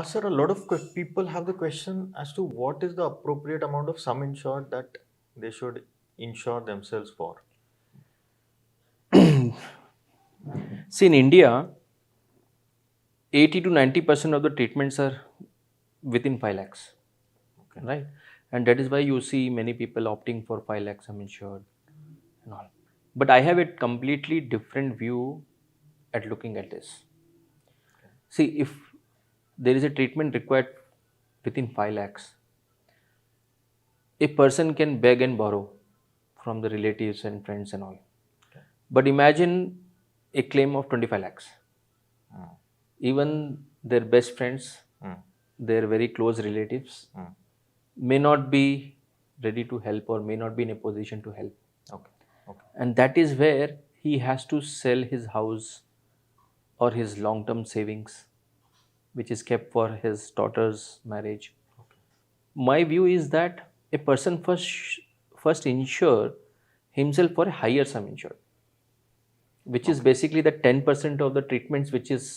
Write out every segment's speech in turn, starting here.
Sir, a lot of people have the question as to what is the appropriate amount of sum insured that they should insure themselves for. See, in India, 80 to 90% of the treatments are within 5 lakhs, Okay. right? And that is why you see many people opting for 5 lakhs sum insured and all. But I have a completely different view at looking at this. See, if there is a treatment required within 5 lakhs, a person can beg and borrow from the relatives and friends and all. Okay. But imagine a claim of 25 lakhs. Mm. Even their best friends, Mm. their very close relatives Mm. may not be ready to help or may not be in a position to help. Okay. Okay. And that is where he has to sell his house or his long term savings, which is kept for his daughter's marriage. My view is that a person first insure himself for a higher sum insured, which is basically the 10% of the treatments which is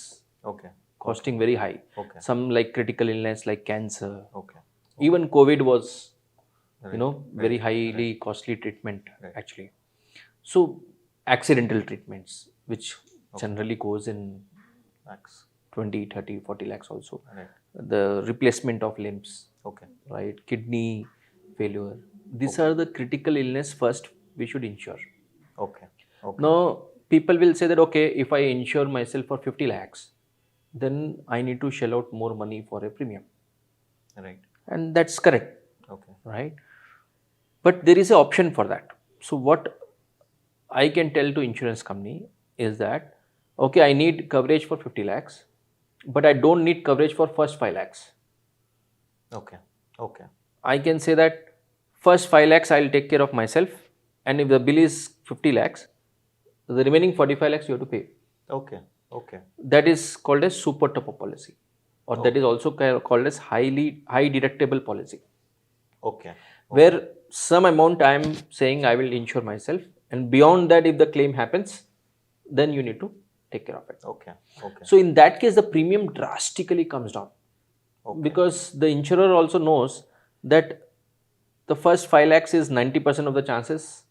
Okay. costing very high. Okay. Some like critical illness like cancer. Okay. Even COVID was, Right. very highly costly treatment Right. actually. So accidental treatments, which generally goes in Max. 20, 30, 40 lakhs also. Right. The replacement of limbs, Okay. right? Kidney failure. These are the critical illness first we should insure. Okay. Okay. Now, people will say that, okay, if I insure myself for 50 lakhs, then I need to shell out more money for a premium. Right. And that's correct, Okay. right? But there is an option for that. So, what I can tell to insurance company is that, okay, I need coverage for 50 lakhs, but I don't need coverage for first 5 lakhs. Okay. Okay. I can say that first 5 lakhs I'll take care of myself, and if the bill is 50 lakhs, the remaining 45 lakhs you have to pay. Okay. Okay. That is called as super top-up policy, or that is also called as high deductible policy, Okay. where some amount I am saying I will insure myself, and beyond that, if the claim happens, then you need to take care of it. Okay. Okay. So in that case, the premium drastically comes down, because the insurer also knows that the first 5 lakhs is 90% of the chances,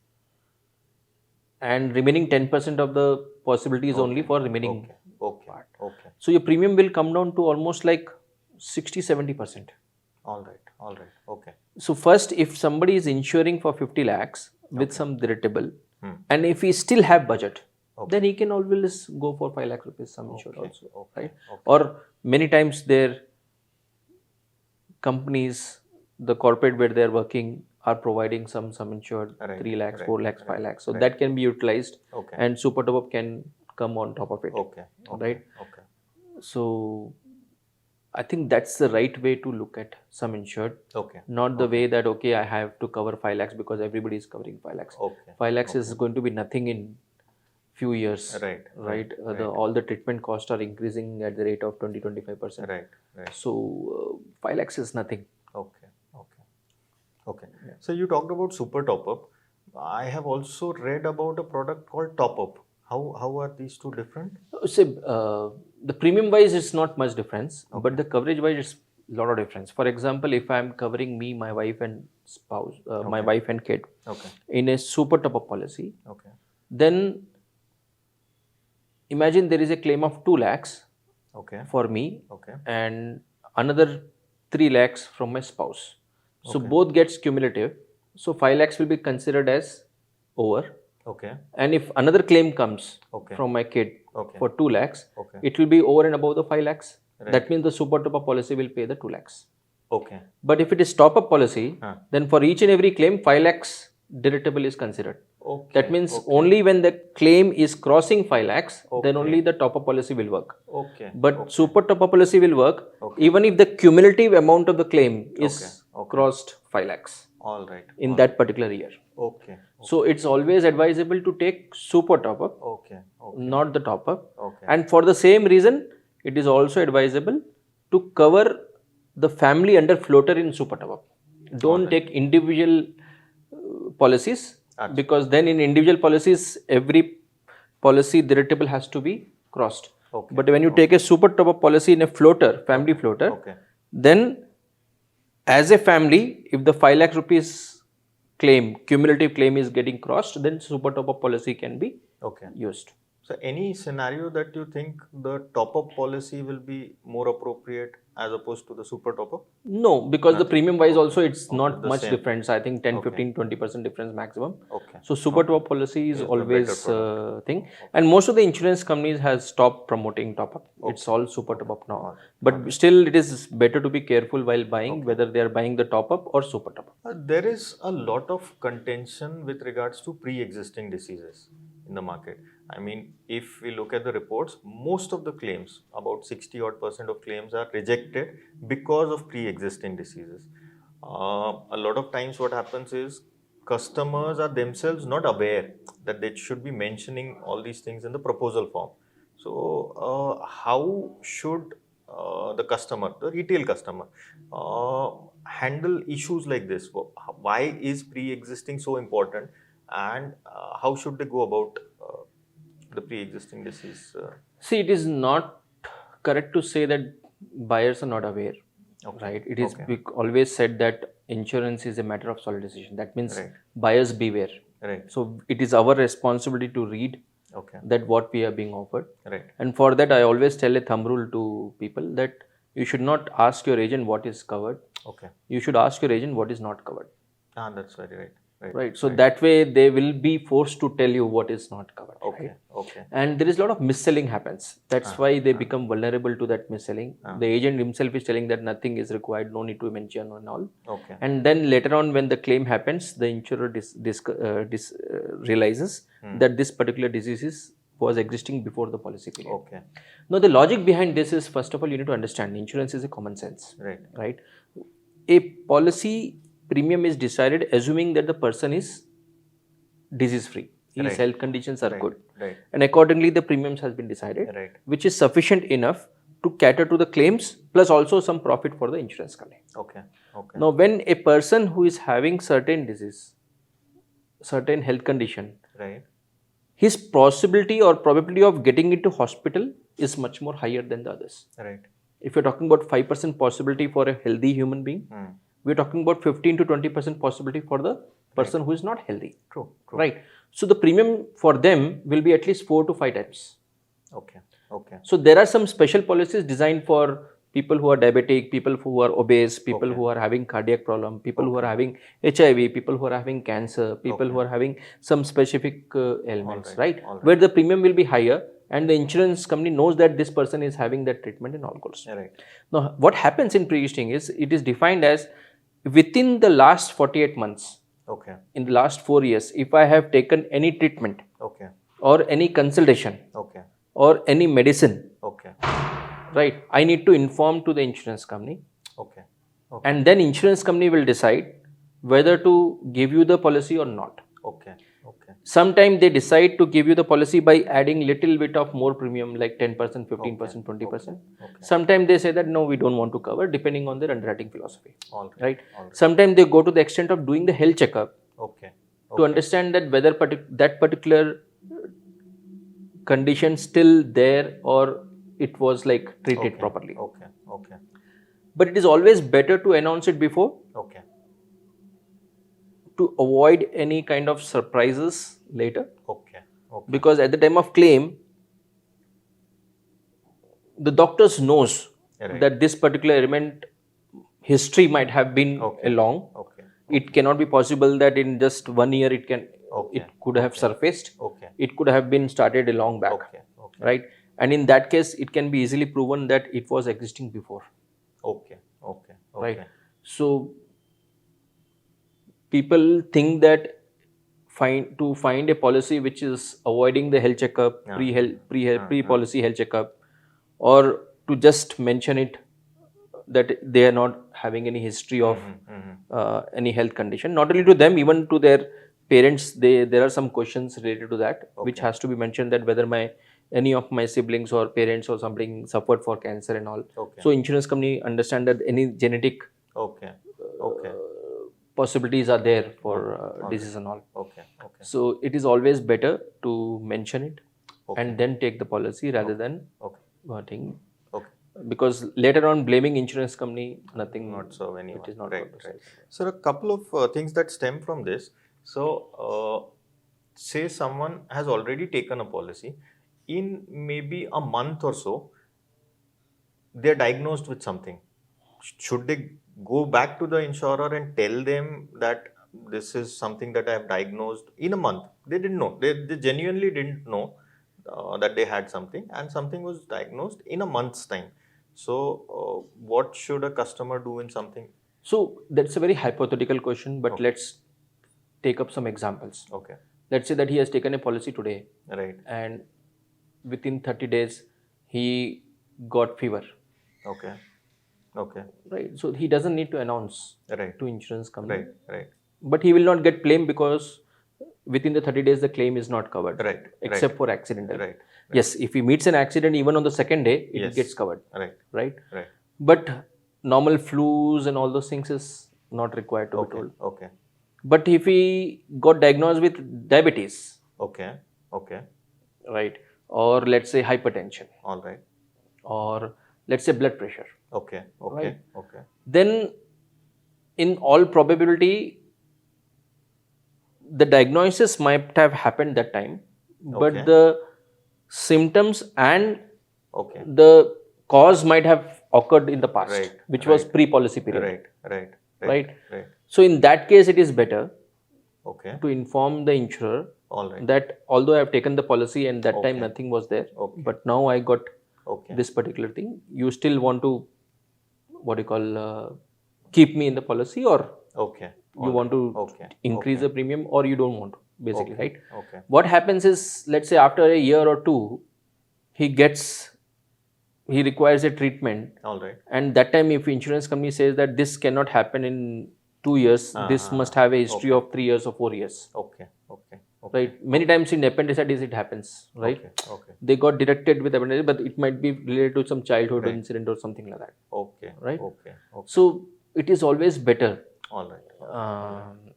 and remaining 10% of the possibility is only for remaining Okay. part. Okay. So your premium will come down to almost like 60-70%. All right. All right. Okay. So first, if somebody is insuring for 50 lakhs with some deductible, and if he still have budget, then he can always go for 5 lakh rupees sum insured also, right? Or many times their companies, the corporate where they are working, are providing some sum insured 3 lakhs, 4 lakhs, 5 lakhs. So that can be utilized, and super top up can come on top of it. Okay. Right? Okay. So I think that's the right way to look at sum insured. Okay. Not the way that, okay, I have to cover 5 lakhs because everybody is covering 5 lakhs. Okay. 5 lakhs is going to be nothing in few years. Right. All the treatment costs are increasing at the rate of 20-25%. Right. So 5 lakhs is nothing. Okay. Okay. Okay. So you talked about super top up. I have also read about a product called top up. How are these two different? Say, the premium wise it's not much difference, but the coverage wise it's a lot of difference. For example, if I'm covering me, my wife and spouse, my wife and kid, in a super top up policy, then imagine there is a claim of 2 lakhs for me, and another 3 lakhs from my spouse. So both gets cumulative. So 5 lakhs will be considered as over. Okay. And if another claim comes from my kid for 2 lakhs, it will be over and above the 5 lakhs. That means the super top up policy will pay the 2 lakhs. Okay. But if it is top up policy, then for each and every claim, 5 lakhs deductible is considered. That means only when the claim is crossing 5 lakhs, then only the top up policy will work. But super top up policy will work even if the cumulative amount of the claim is crossed 5 lakhs. All right. In that particular year. Okay. So it's always advisable to take super top up, not the top up. And for the same reason, it is also advisable to cover the family under floater in super top up. Don't take individual policies, because then in individual policies, every policy deductible has to be crossed. Okay. But when you take a super top up policy in a floater, family floater, Okay. then as a family, if the 5 lakh rupees claim, cumulative claim is getting crossed, then super top up policy can be Okay. used. So any scenario that you think the top-up policy will be more appropriate as opposed to the super top-up? No, because the Nothing. premium wise Okay. also it's Okay, not the much same. difference. I think 10, Okay. 15, 20% difference maximum. Okay. So super Okay. top up policy is Is the better always product. thing. And most of the insurance companies has stopped promoting top up. It's Okay. all super top up now. Alright. But still it is better to be careful while buying whether they are buying the top up or super top up. There is a lot of contention with regards to pre-existing diseases in the market. I mean, if we look at the reports, most of the claims, about 60 odd % of claims are rejected because of pre-existing diseases. A lot of times what happens is customers are themselves not aware that they should be mentioning all these things in the proposal form. So, how should the customer, the retail customer, handle issues like this? Why is pre-existing so important, and how should they go about the pre-existing disease? See, it is not correct to say that buyers are not aware. Okay. Right? It is Okay. always said that insurance is a matter of sole decision. That means Right. buyers beware. Right. So it is our responsibility to read Okay. that what we are being offered. Right. And for that, I always tell a thumb rule to people that you should not ask your agent what is covered. Okay. You should ask your agent what is not covered. That's very right. Right. So that way they will be forced to tell you what is not covered. Okay. Right? Okay. And there is a lot of mis-selling happens. That's why they become vulnerable to that mis-selling. The agent himself is telling that nothing is required, no need to mention and all. Okay. And then later on, when the claim happens, the insurer realizes that this particular disease was existing before the policy period. Okay. Now, the logic behind this is, first of all, you need to understand insurance is a common sense. Right. Right? A policy premium is decided assuming that the person is disease free. His health conditions are good. Right. And accordingly, the premiums has been decided, Right. which is sufficient enough to cater to the claims plus also some profit for the insurance company. Okay. Okay. Now, when a person who is having certain disease, certain health condition, Right. his possibility or probability of getting into hospital is much more higher than the others. Right. If you're talking about 5% possibility for a healthy human being, we're talking about 15 to 20% possibility for the person who is not healthy. True. Right. So the premium for them will be at least 4 to 5 times. Okay. Okay. So there are some special policies designed for people who are diabetic, people who are obese, people who are having cardiac problem, people who are having HIV, people who are having cancer, people who are having some specific ailments, right? Where the premium will be higher and the insurance company knows that this person is having that treatment in all course. Right. Now, what happens in pre-existing is it is defined as within the last 48 months, Okay. in the last 4 years, if I have taken any treatment Okay. or any consultation Okay. or any medicine, Okay. right, I need to inform to the insurance company, Okay. Okay. and then insurance company will decide whether to give you the policy or not. Okay. Okay. Sometimes they decide to give you the policy by adding little bit of more premium like 10%, 15%, 20%. Okay. Sometimes they say that no, we don't want to cover depending on their underwriting philosophy. All right. Right? All right. Sometimes they go to the extent of doing the health checkup Okay. to understand that whether that particular condition still there or it was like treated properly. Okay. Okay. But it is always better to announce it before Okay. to avoid any kind of surprises later. Okay. Okay. Because at the time of claim, the doctors knows that this particular element history might have been long. Okay. It cannot be possible that in just 1 year it could have surfaced. Okay. It could have been started a long back. Okay. Okay. Right? And in that case, it can be easily proven that it was existing before. Okay. Okay. Okay. Right? So people think that to find a policy which is avoiding the health checkup, pre-policy health checkup, or to just mention it that they are not having any history of any health condition. Not only to them, even to their parents, there are some questions related to that, which has to be mentioned that whether any of my siblings or parents or something suffered for cancer and all. Okay. So insurance company understand that any genetic possibilities are there for disease and all. Okay. Okay. So it is always better to mention it and then take the policy rather than thing, Okay. because later on blaming insurance company, nothing, Not serve anyone. it is not Right, going to right. serve. So a couple of things that stem from this. So, say someone has already taken a policy, in maybe a month or so, they're diagnosed with something. Should they go back to the insurer and tell them that this is something that I have diagnosed in a month? They didn't know. They genuinely didn't know that they had something, and something was diagnosed in a month's time. So, what should a customer do in something? So that's a very hypothetical question, but Okay. let's take up some examples. Okay. Let's say that he has taken a policy today, Right. and within 30 days he got fever, Okay. Okay. right? So he doesn't need to announce Right. to insurance company, Right. Right. but he will not get claim because within the 30 days the claim is not covered, Right. except Right. for accidental. Right. Yes, if he meets an accident even on the second day, it Yes. gets covered, Right. right? Right. But normal flus and all those things is not required to be Okay. told. Okay. But if he got diagnosed with diabetes, Okay. Okay. right, or let's say hypertension, All right. or let's say blood pressure, Okay. Okay. right, Okay. then in all probability the diagnosis might have happened that time, but Okay. the symptoms and Okay. the cause might have occurred in the past, Right. which was Right. pre-policy period, Right. Right. right? Right. So in that case, it is better Okay. to inform the insurer All right. that although I have taken the policy and that time Okay. nothing was there, Okay. but now I got Okay. this particular thing, you still want to, what do you call, keep me in the policy, or Okay. you want to Okay. increase Okay. the premium, or you don't want to, basically, Okay. right? Okay. What happens is, let's say after a year or two, he requires a treatment, All right. and that time if insurance company says that this cannot happen in 2 years, this must have a history Okay. of 3 years or 4 years, Okay. Okay. Okay. right? Many times in appendicitis it happens, right? Okay. Okay. They got detected with appendicitis, but it might be related to some childhood Right. incident or something like that, Okay. right? Okay. Okay. So it is always better, All right.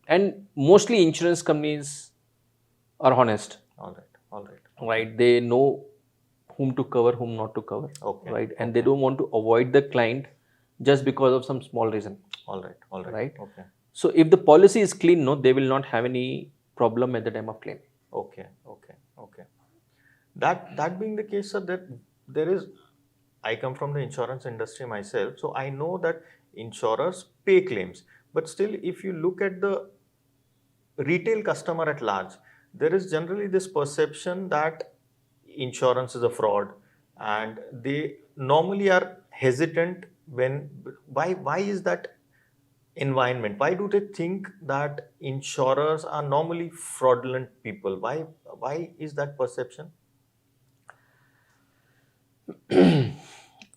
and mostly insurance companies are honest, All right. All right. right? They know whom to cover, whom not to cover, Okay. right? And they don't want to avoid the client just because of some small reason, All right. All right. right? Okay. So if the policy is clean, no, they will not have any problem at the time of claim. Okay. Okay. Okay. That being the case, sir, that there is, I come from the insurance industry myself, so I know that insurers pay claims. But still, if you look at the retail customer at large, there is generally this perception that insurance is a fraud, and they normally are hesitant when. Why is that environment? Why do they think that insurers are normally fraudulent people? Why is that perception?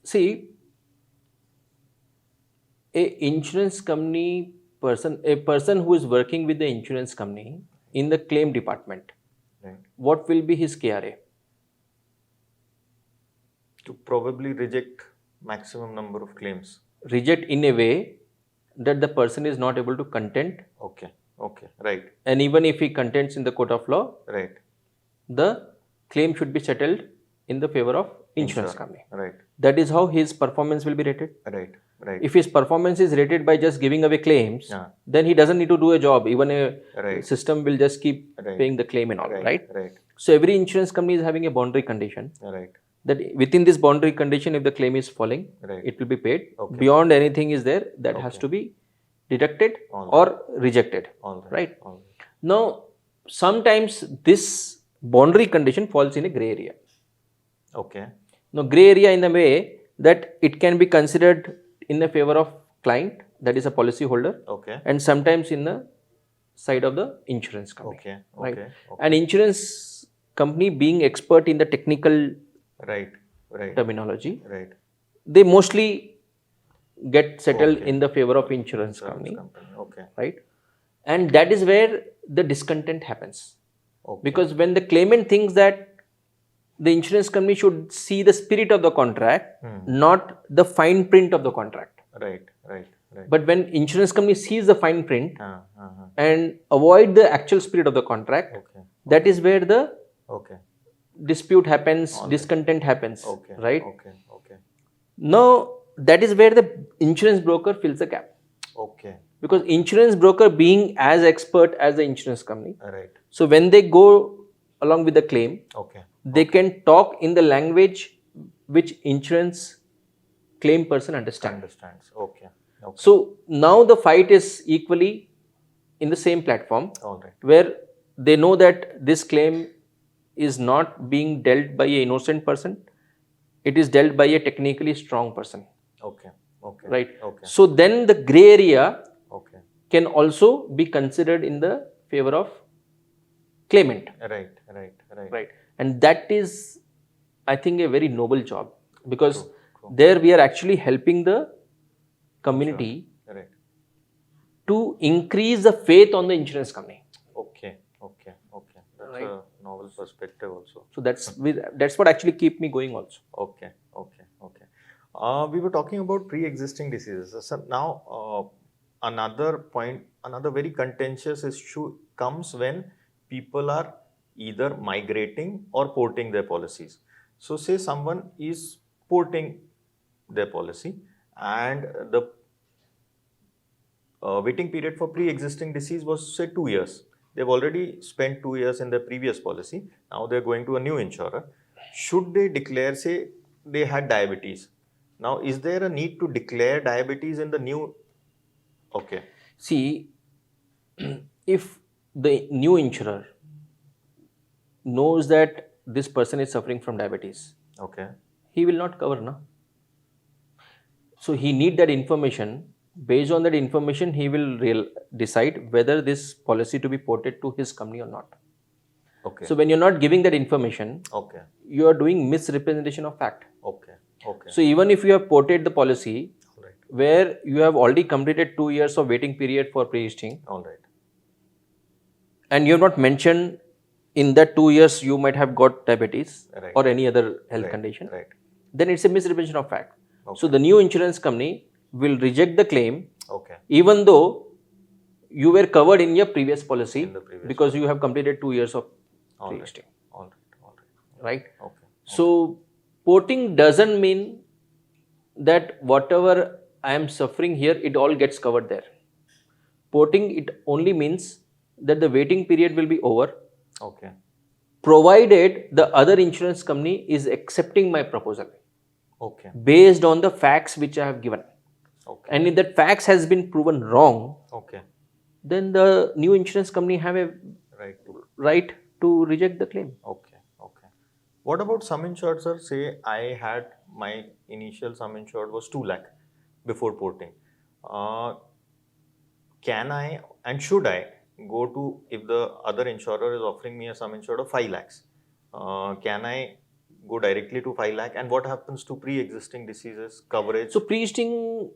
See, a person who is working with the insurance company in the claim department, Right. what will be his KRA? To probably reject maximum number of claims. Reject in a way that the person is not able to contend, Okay. Okay. Right. and even if he contends in the court of law, Right. the claim should be settled in the favor of insurance Insurance. company. Right. That is how his performance will be rated. Right. Right. If his performance is rated by just giving away claims, Yeah. then he doesn't need to do a job. Even a Right. system will just keep Right. paying the claim and all, Right. right? Right. So every insurance company is having a boundary condition, Right. that within this boundary condition, if the claim is falling, Right. it will be paid. Okay. Beyond anything is there, that has Okay. to be deducted All or rejected, All right. right? All right. Now, sometimes this boundary condition falls in a gray area. Okay. Now, gray area in the way that it can be considered in the favor of client, that is a policy holder, Okay. and sometimes in the side of the insurance company. Okay. Right. Okay. An insurance company being expert in the technical Right. Right. terminology, Right. they mostly get settled Okay. in the favor of insurance company, Okay. right? And that is where the discontent happens. Okay. Because when the claimant thinks that the insurance company should see the spirit of the contract, not the fine print of the contract. Right. Right. Right. But when insurance company sees the fine print Uh-huh. and avoid the actual spirit of the contract, Okay. that is where the Okay. dispute happens, All right. discontent happens, Okay. right? Okay. Okay. Now that is where the insurance broker fills the gap, Okay. because insurance broker being as expert as the insurance company, Right. so when they go along with the claim, Okay. they can talk in the language which insurance claim person understands. Understands. Okay. Okay. So now the fight is equally in the same platform, All right. where they know that this claim is not being dealt by an innocent person, it is dealt by a technically strong person, Okay. Okay. right? Okay. So then the gray area Okay. can also be considered in the favor of claimant, Right. Right. Right. right? And that is, I think, a very noble job, because True. True. there we are actually helping the community Right. to increase the faith on the insurance company. Okay. Okay. Okay. That's Right. a novel perspective also. So that's what actually keep me going also. Okay. Okay. Okay. We were talking about pre-existing diseases. So now, another point, another very contentious issue comes when people are either migrating or porting their policies. So, say someone is porting their policy, and the waiting period for pre-existing disease was, say, 2 years. They've already spent 2 years in their previous policy. Now they're going to a new insurer. Should they declare, say, they had diabetes? Now, is there a need to declare diabetes in the new? Okay. See, if the new insurer knows that this person is suffering from diabetes, Okay. he will not cover, na? So he need that information. Based on that information, he will decide whether this policy to be ported to his company or not. Okay. So when you're not giving that information, Okay. you are doing misrepresentation of fact. Okay. Okay. So even if you have ported the policy All right. where you have already completed 2 years of waiting period for pre-existing, All right. and you have not mentioned in that 2 years you might have got diabetes Right. or any other health Right. condition, Right. then it's a misrepresentation of fact. Okay. So the new insurance company will reject the claim Okay. even though you were covered in your previous policy, In the previous because you have completed 2 years of All right. pre-existing, All right. All right. right? Okay. So porting doesn't mean that whatever I am suffering here, it all gets covered there. Porting, it only means that the waiting period will be over, Okay. provided the other insurance company is accepting my proposal Okay. based on the facts which I have given. Okay. And if that facts has been proven wrong, Okay. then the new insurance company have a Right. right to reject the claim. Okay. Okay. What about sum insured, sir? Say I had my initial sum insured was 2 lakh before porting. Can I and should I go to, if the other insurer is offering me a sum insured of 5 lakhs? Can I go directly to 5 lakh? And what happens to pre-existing diseases coverage? So pre-existing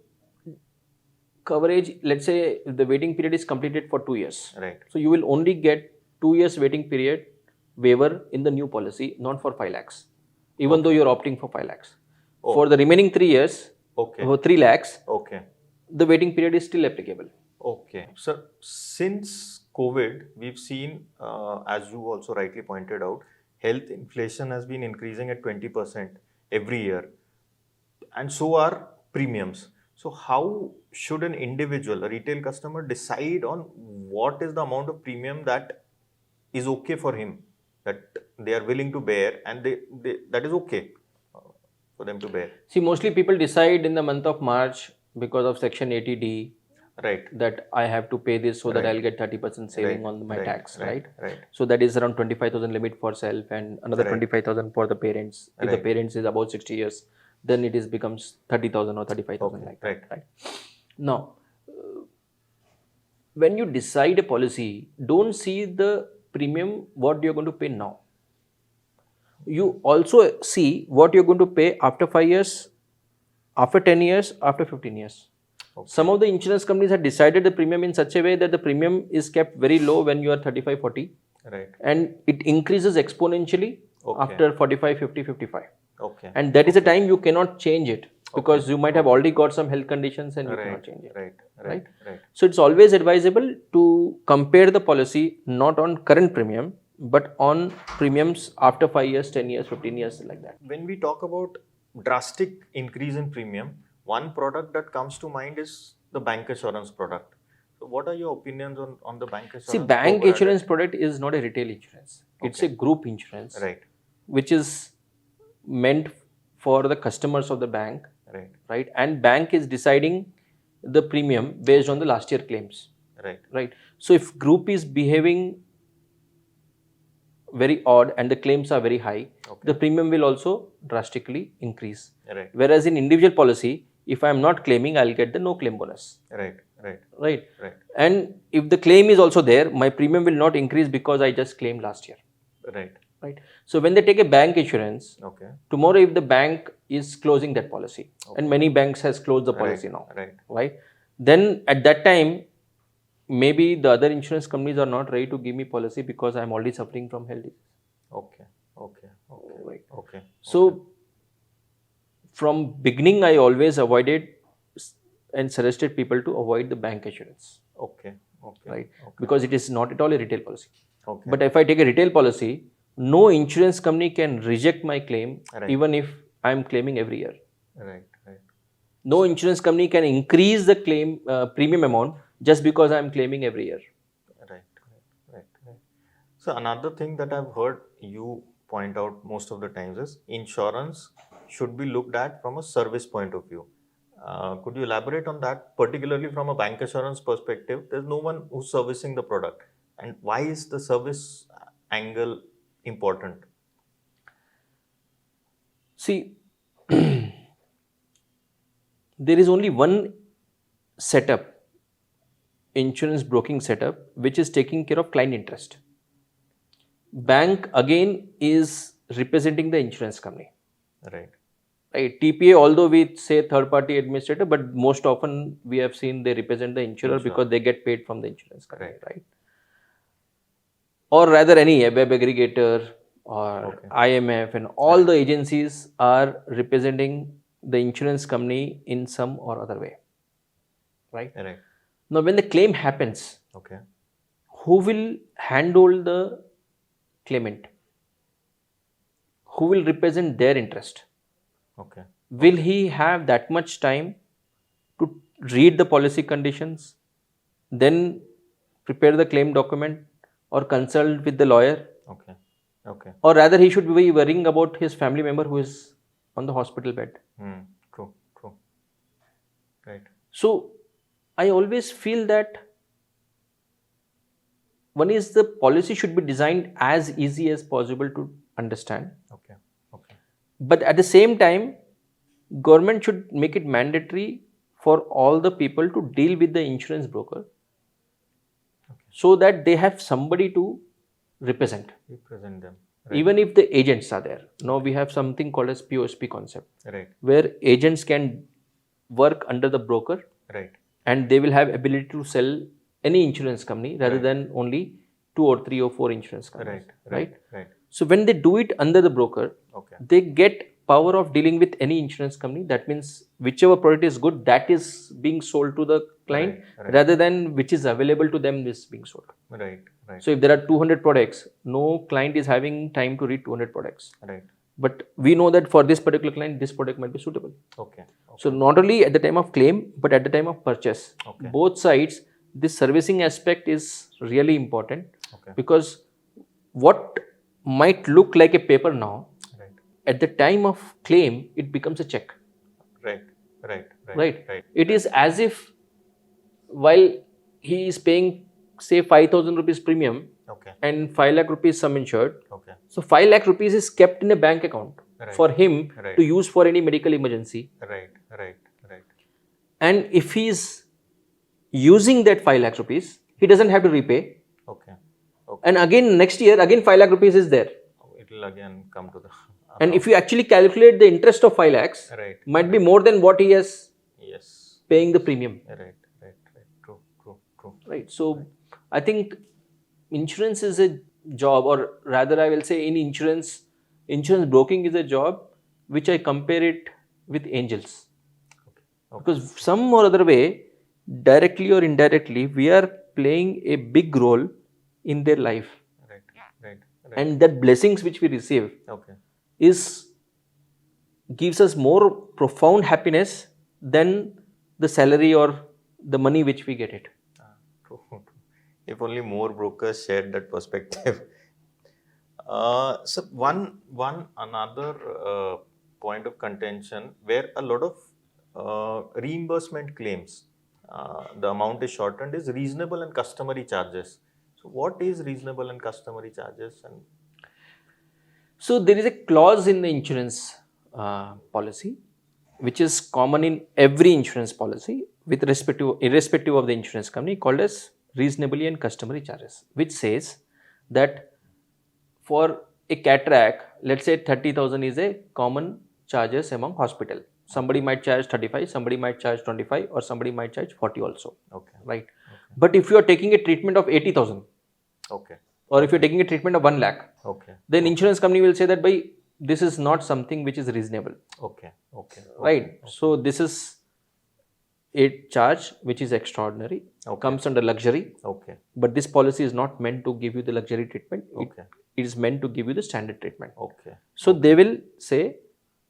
coverage, let's say if the waiting period is completed for 2 years. Right. So you will only get 2 years waiting period waiver in the new policy, not for 5 lakhs, even though you're opting for 5 lakhs. Oh. For the remaining 3 years, Okay. for 3 lakhs, Okay. the waiting period is still applicable. Okay. Sir, since COVID, we've seen, as you also rightly pointed out, health inflation has been increasing at 20% every year, and so are premiums. So, how should an individual, a retail customer, decide on what is the amount of premium that is okay for him, that they are willing to bear, and that is okay for them to bear? See, mostly people decide in the month of March because of Section 80D Right. that I have to pay this so that Right. I'll get 30% saving Right. on my Right. tax, right? Right. So that is around 25,000 limit for self and another Right. 25,000 for the parents. If the Right. parents is about 60 years, then it is becomes 30,000 or 35,000 Okay. like that, Right. right? Now, when you decide a policy, don't see the premium what you're going to pay now. You also see what you're going to pay after 5 years, after 10 years, after 15 years. Okay. Some of the insurance companies have decided the premium in such a way that the premium is kept very low when you are 35, 40, Right. and it increases exponentially Okay. after 45, 50, 55. Okay. And that is a time you cannot change it, because you might have already got some health conditions and you cannot Right. change it. Right. Right? Right. Right. So it's always advisable to compare the policy not on current premium but on premiums after 5 years, 10 years, 15 years, like that. When we talk about drastic increase in premium, one product that comes to mind is the bank assurance product. So what are your opinions on the bank assurance? See, bank pro-branded? insurance product is not a retail insurance. It's a Okay. group insurance, Right, which is meant for the customers of the bank, right, right? And bank is deciding the premium based on the last year claims, right, right? So if group is behaving very odd and the claims are very high, okay, the premium will also drastically increase. right, Whereas in individual policy, if I am not claiming, I'll get the no claim bonus, right, right, right? right, And if the claim is also there, my premium will not increase because I just claimed last year, right, right? So when they take a bank insurance, okay, tomorrow if the bank is closing that policy, Okay. and many banks has closed the right, policy now, right, right? Then at that time, maybe the other insurance companies are not ready to give me policy because I'm already suffering from health disease, okay, okay, okay, right? okay, So from beginning, I always avoided and suggested people to avoid the bank insurance, okay, okay, right? okay, Because it is not at all a retail policy. okay, But if I take a retail policy, no insurance company can reject my claim Right. even if I'm claiming every year. right, right, No insurance company can increase the claim premium amount just because I'm claiming every year. right, right, right. So another thing that I've heard you point out most of the times is insurance should be looked at from a service point of view. Could you elaborate on that, particularly from a bank assurance perspective? There's no one who's servicing the product, and why is the service angle important? See, there is only one setup, insurance broking setup, which is taking care of client interest. Bank again is representing the insurance company. Right, Right. TPA, although we say third party administrator, but most often we have seen they represent the insurer because they get paid from the insurance company, right? Or rather, any web aggregator or Okay. IMF and all the agencies are representing the insurance company in some or other way, right? right, Now, when the claim happens, okay, who will handle the claimant? Who will represent their interest? okay, Will he have that much time to read the policy conditions, then prepare the claim document or consult with the lawyer? okay, okay. Or rather, he should be worrying about his family member who is on the hospital bed. True, true. Right, So, I always feel that one is the policy should be designed as easy as possible to understand, okay, okay, but at the same time, government should make it mandatory for all the people to deal with the insurance broker so that they have somebody to represent. represent them. Even if the agents are there. Now we have something called as POSP concept, Right, where agents can work under the broker right, and they will have ability to sell any insurance company rather than only 2 or 3 or 4 insurance companies. right, right. So when they do it under the broker, Okay, they get power of dealing with any insurance company. That means whichever product is good, that is being sold to the client rather than which is available to them is being sold. right, right, So if there are 200 products, no client is having time to read 200 products. right. But we know that for this particular client, this product might be suitable. Okay, So not only at the time of claim, but at the time of purchase. Both sides, this servicing aspect is really important okay, because what might look like a paper now, right, at the time of claim, it becomes a check. right, right, Right? right, It is as if while he is paying, say, 5,000 rupees premium okay, and 5 lakh rupees sum insured. okay, So 5 lakh rupees is kept in a bank account for him to use for any medical emergency. right, right, right, And if he is using that 5 lakh rupees, he doesn't have to repay. okay, okay. And again, next year, again 5 lakh rupees is there. It will again come to the. And if you actually calculate the interest of 5 lakhs, Right, might be more than what he is yes, paying the premium. right, right, right. True, true, true. Right. So I think insurance is a job, or rather, I will say in insurance broking is a job which I compare it with angels. Okay, Because some or other way, directly or indirectly, we are playing a big role in their life. right, right. and that blessings which we receive Okay. is gives us more profound happiness than the salary or the money which we get it. True, true. If only more brokers shared that perspective. So one another point of contention where a lot of reimbursement claims, the amount is shortened, is reasonable and customary charges. So what is reasonable and customary charges? And So there is a clause in the insurance policy, which is common in every insurance policy, with irrespective of the insurance company, called as reasonably and customary charges, which says that for a cataract, let's say 30,000 is a common charges among hospital. Somebody might charge 35, somebody might charge 25, or somebody might charge 40 also, okay, right? But if you are taking a treatment of 80,000, okay, or if you're taking a treatment of 1 lakh, okay, then insurance company will say that by this is not something which is reasonable, okay, okay, right? So this is a charge which is extraordinary, comes under luxury, okay, but this policy is not meant to give you the luxury treatment. okay, It is meant to give you the standard treatment. okay. So they will say,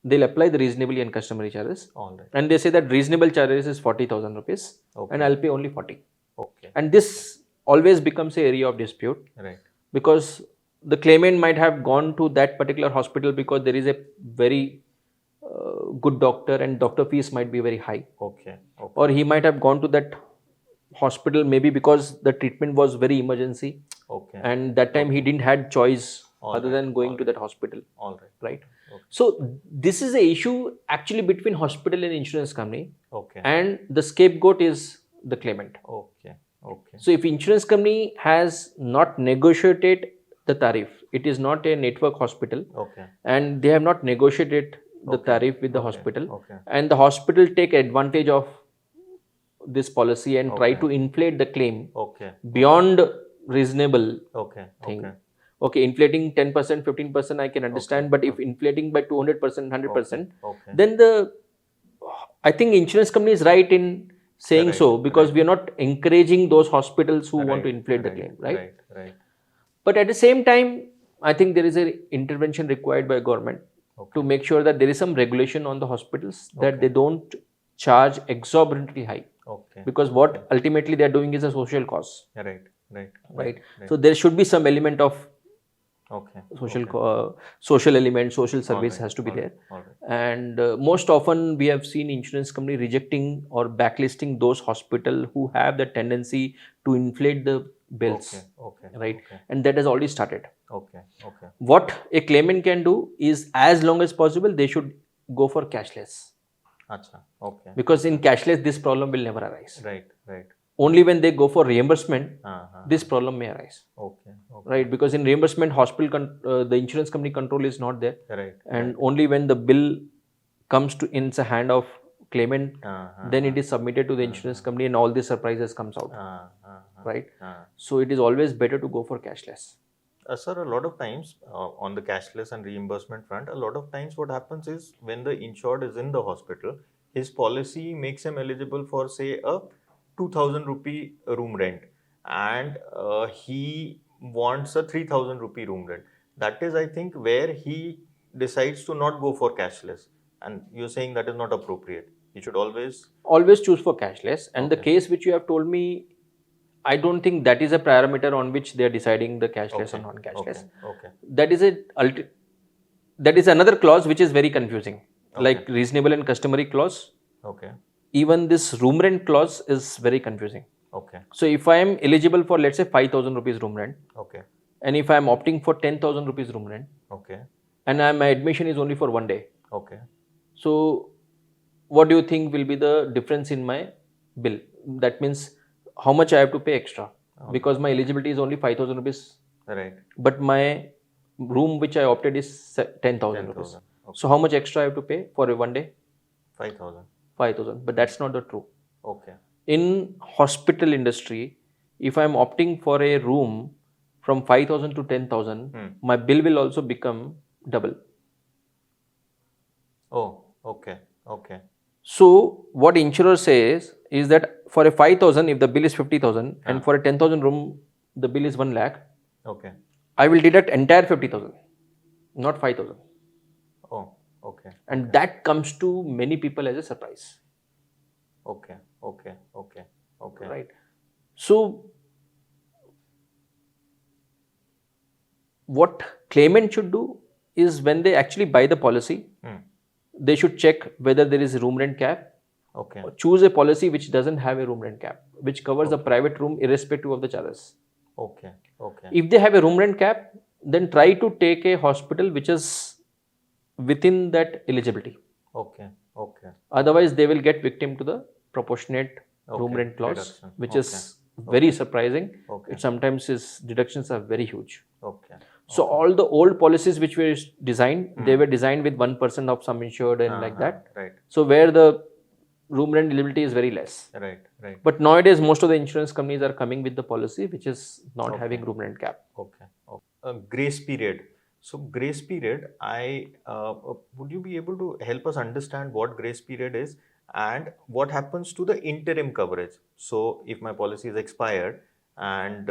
they'll apply the reasonably and customary charges, All right. and they say that reasonable charges is 40,000 rupees, Okay. and I'll pay only 40. Okay. And this always becomes a area of dispute, Right. because the claimant might have gone to that particular hospital because there is a very good doctor, and doctor fees might be very high, Okay. Okay. or he might have gone to that hospital maybe because the treatment was very emergency, Okay. and that time he didn't had choice All other right, than going all to that hospital, All right. right? Okay. So this is a issue actually between hospital and insurance company, Okay. and the scapegoat is the claimant. Okay. Okay. So if insurance company has not negotiated the tariff, it is not a network hospital, Okay. and they have not negotiated the Okay. tariff with the Okay. hospital, Okay. and the hospital take advantage of this policy and try Okay. to inflate the claim Okay. beyond reasonable Okay. thing. Okay. Okay, inflating 10%, 15% I can understand, Okay. but if inflating by 200%, 100%, Okay. then I think insurance company is right in saying Right, so, because right. we are not encouraging those hospitals who want to Right, inflate the right, claim, right? Right. Right. But at the same time, I think there is a intervention required by government Okay. to make sure that there is some regulation on the hospitals, that Okay. they don't charge exorbitantly high, Okay. because what ultimately they are doing is a social cause, Right. Right. right? So there should be some element of Okay. social element, social service right, has to be all there. right, all right. And most often we have seen insurance company rejecting or blacklisting those hospital who have the tendency to inflate the bills, Okay. right? Okay. And that has already started. Okay. Okay. What a claimant can do is, as long as possible, they should go for cashless, Acha. Okay. because in cashless this problem will never arise. Right. Right. Only when they go for reimbursement, Uh-huh. this problem may arise, Okay. Okay. right? Because in reimbursement, the insurance company control is not there, Right. and only when the bill comes to in the hand of claimant, Uh-huh. then it is submitted to the insurance company, and all the surprises comes out, Uh-huh. right? Uh-huh. So it is always better to go for cashless. Sir, a lot of times on the cashless and reimbursement front, a lot of times what happens is when the insured is in the hospital, his policy makes him eligible for, say, a 2,000 rupee room rent, and he wants a 3,000 rupee room rent. That is, I think, where he decides to not go for cashless. And you're saying that is not appropriate. He should Always choose for cashless. And the Okay. case which you have told me, I don't think that is a parameter on which they are deciding the cashless or Okay. non-cashless. Okay. That is that is another clause which is very confusing. Like reasonable and customary clause, Okay. even this room rent clause is very confusing. Okay. So if I am eligible for, let's say, 5,000 rupees room rent, Okay. and if I am opting for 10,000 rupees room rent, Okay. and my admission is only for 1 day, Okay. so what do you think will be the difference in my bill? That means how much I have to pay extra, because my eligibility is only 5,000 rupees, Right. but my room which I opted is 10,000 rupees. 10,000. Okay. So how much extra I have to pay for a 1 day? 5,000. 5,000. But that's not the true. Okay. In hospital industry, if I am opting for a room from 5,000 to 10,000, my bill will also become double. Oh, okay. Okay. So what insurer says is that for a 5,000, if the bill is 50,000, and for a 10,000 room, the bill is 1 lakh, Okay. I will deduct entire 50,000, not 5,000. Oh, okay. And okay. that comes to many people as a surprise. Okay, okay, okay, okay. Right. So what claimant should do is when they actually buy the policy, they should check whether there is a room rent cap. Okay, Or choose a policy which doesn't have a room rent cap, which covers the private room irrespective of the charges. okay, okay, If they have a room rent cap, then try to take a hospital which is within that eligibility. okay, okay. Otherwise, they will get victim to the proportionate room Okay, rent clause, reduction. which Okay, is very surprising. Okay. It sometimes is deductions are very huge. Okay. So all the old policies which were designed, they were designed with 1% of sum insured and like that. Right, So where the room rent eligibility is very less. right, right. But nowadays, most of the insurance companies are coming with the policy which is not having room rent cap. Okay. Grace period. So grace period, would you be able to help us understand what grace period is and what happens to the interim coverage? So if my policy is expired and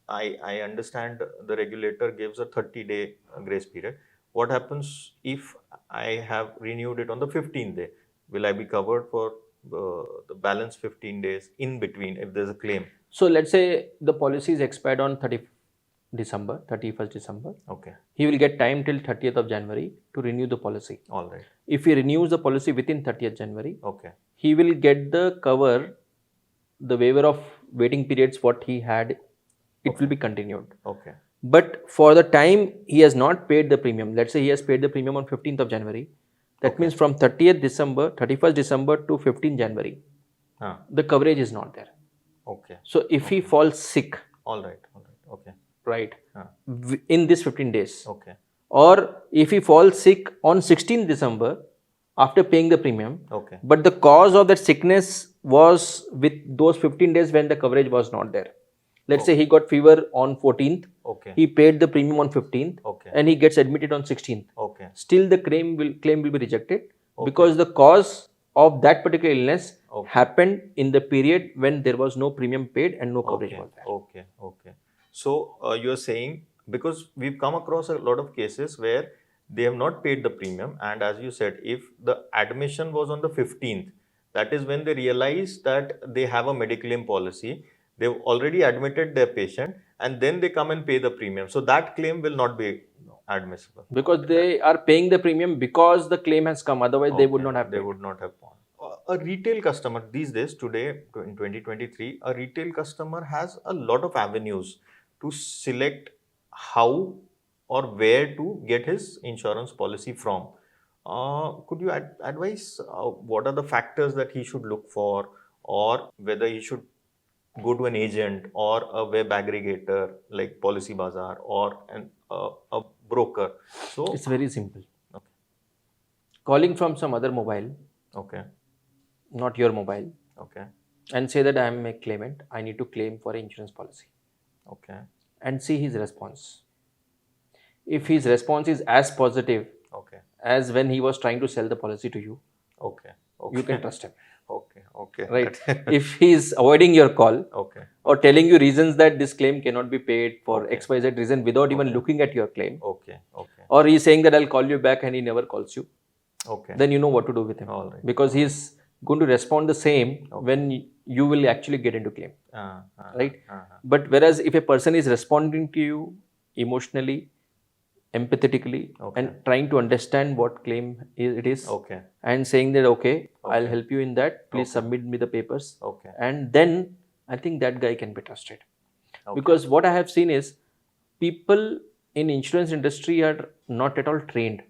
I understand the regulator gives a 30-day grace period. What happens if I have renewed it on the 15th day? Will I be covered for the balance 15 days in between if there's a claim? So let's say the policy is expired on 31st December. Okay. He will get time till 30th of January to renew the policy. All right. If he renews the policy within 30th January, Okay. he will get the cover, the waiver of waiting periods what he had, it will be continued. Okay. But for the time he has not paid the premium, let's say he has paid the premium on 15th of January, that means from 31st December to 15th January, the coverage is not there. Okay. So if he falls sick, All right. Okay. right, in this 15 days, Okay. or if he falls sick on 16th December after paying the premium, Okay. but the cause of that sickness was with those 15 days when the coverage was not there. Let's say he got fever on 14th, Okay. he paid the premium on 15th, Okay. and he gets admitted on 16th. Okay. Still the claim will be rejected because the cause of that particular illness happened in the period when there was no premium paid and no coverage was there. Okay. Okay. So you are saying, because we've come across a lot of cases where they have not paid the premium, and as you said, if the admission was on the 15th, that is when they realize that they have a Mediclaim policy, they've already admitted their patient, and then they come and pay the premium. So that claim will not be admissible. Because they are paying the premium because the claim has come, otherwise they would not have paid. They would not have gone. A retail customer these days, today in 2023, a retail customer has a lot of avenues to select how or where to get his insurance policy from. Could you advise what are the factors that he should look for, or whether he should go to an agent or a web aggregator like Policy Bazaar or a broker? So It's very simple. Okay. Calling from some other mobile, Okay. not your mobile, Okay. and say that I am a claimant, I need to claim for an insurance policy, Okay. and see his response. If his response is as positive Okay. as when he was trying to sell the policy to you, Okay. Okay. you can trust him. Okay. Okay. Right? If he is avoiding your call Okay. or telling you reasons that this claim cannot be paid for XYZ reason without even looking at your claim, Okay. Okay. or he is saying that I'll call you back and he never calls you, Okay. then you know what to do with him. All right. Because he is going to respond the same when you will actually get into claim. Right? But whereas if a person is responding to you emotionally, empathetically, and trying to understand what claim it is, Okay. and saying that I'll help you in that, please submit me the papers, Okay. and then I think that guy can be trusted. Because what I have seen is people in insurance industry are not at all trained.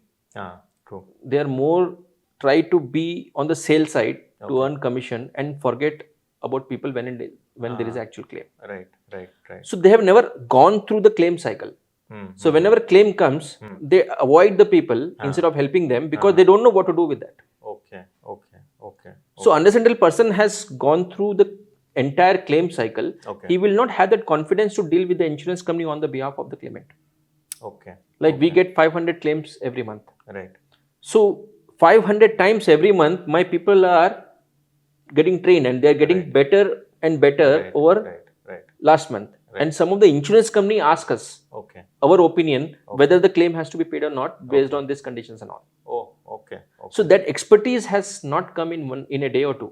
True. They are more try to be on the sales side to earn commission and forget about people when there is actual claim. Right. So they have never gone through the claim cycle. So whenever claim comes, they avoid the people instead of helping them because they don't know what to do with that. Okay. So understandable person has gone through the entire claim cycle. He will not have that confidence to deal with the insurance company on the behalf of the claimant. Okay. Like we get 500 claims every month. Right. So 500 times every month, my people are getting trained and they are getting better and better over last month. And some of the insurance company ask us Okay. our opinion whether the claim has to be paid or not based on these conditions and all. Oh, okay. So that expertise has not come in a day or two.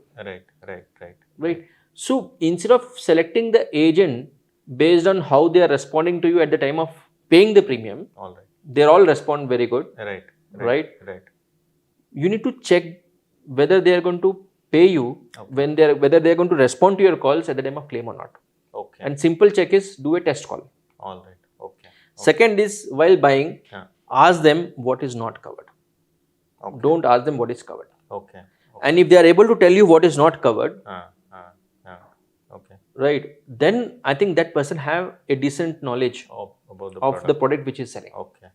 Right. So instead of selecting the agent based on how they are responding to you at the time of paying the premium, All right. they all respond very good. Right. You need to check whether they are going to pay you when whether they are going to respond to your calls at the time of claim or not. Okay. And simple check is do a test call. All right. Okay. Second is while buying, ask them what is not covered. Okay. Don't ask them what is covered. Okay. And if they are able to tell you what is not covered, Okay. right, then I think that person have a decent knowledge About of the product which is selling. Okay.